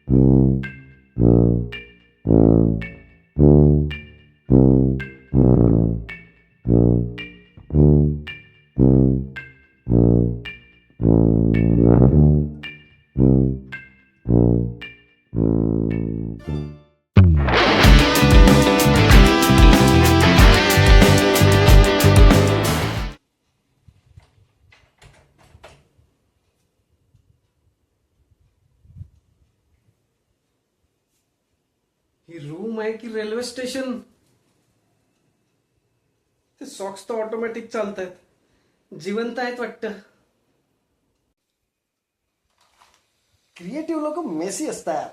ही room आहे की railway station? ते सॉक्स तर ऑटोमॅटिक चालतायत, जिवंत आहेत वाटतं. क्रिएटिव्ह लोक मेसी असतात.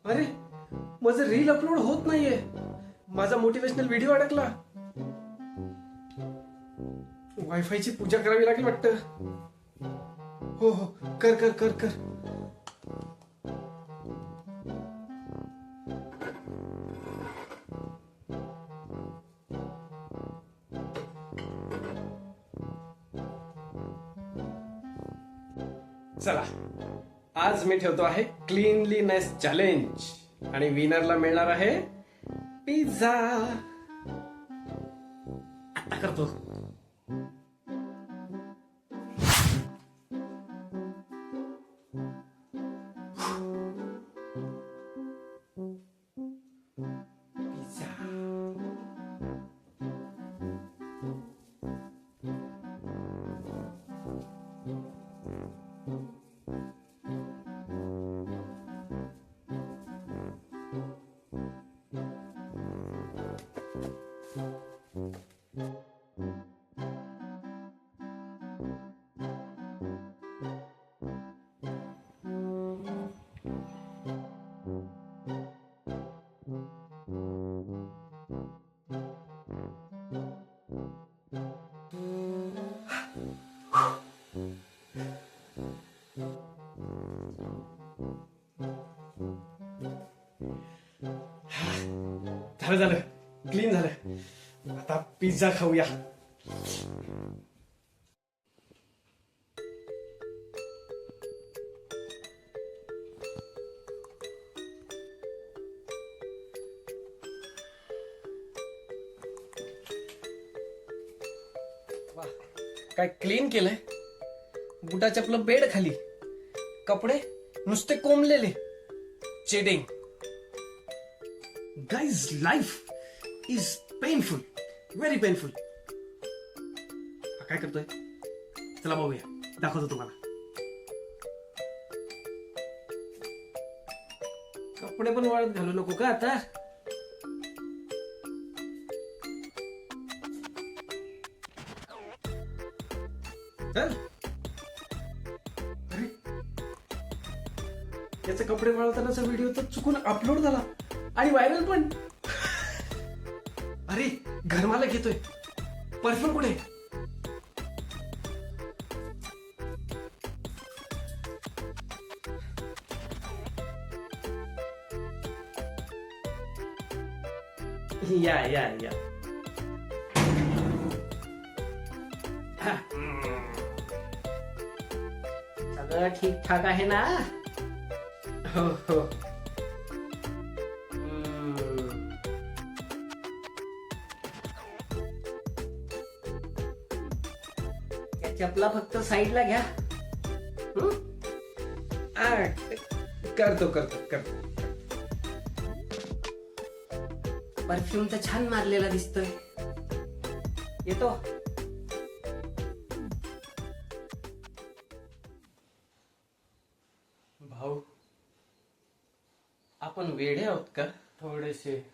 अरे, माझं रील अपलोड होत नाहीये. माझा मोटिवेशनल व्हिडिओ अडकला. वायफायची पूजा करावी लागेल वाटतं. हो हो, कर कर कर कर. चला, आज मी ठेवतो आहे क्लीनलीनेस चॅलेंज आणि विनरला मिळणार आहे पिझ्झा. आता करतो. पिझ्झा. झालं झालं, क्लीन झालं. आता पिझ्झा खाऊया. वाह, काय क्लीन केलंय. बुटाचे आपलं बेड खाली, कपडे नुसते कोंबलेले. चेडिंग. Guys, life is painful, very painful. काय करतोय? चला बघूया, दाखवतो तुम्हाला. कपडे पण वाळत घालू नको का आता? चल. अरे, याचे कपडे वाळवतानाचा व्हिडिओ तर चुकून अपलोड झाला आणि व्हायरल पण. अरे, घरमालक येतोय. परफ्यूम कुठे? या या या. ठीक ठाक आहे ना? हो हो. त्या चपला फक्त साईडला घ्या. आ, करतो करतो करतो. परफ्यूम तर छान मारलेला दिसतोय. येतो. भाऊ, आपण वेडे आहोत का? थोडेसे.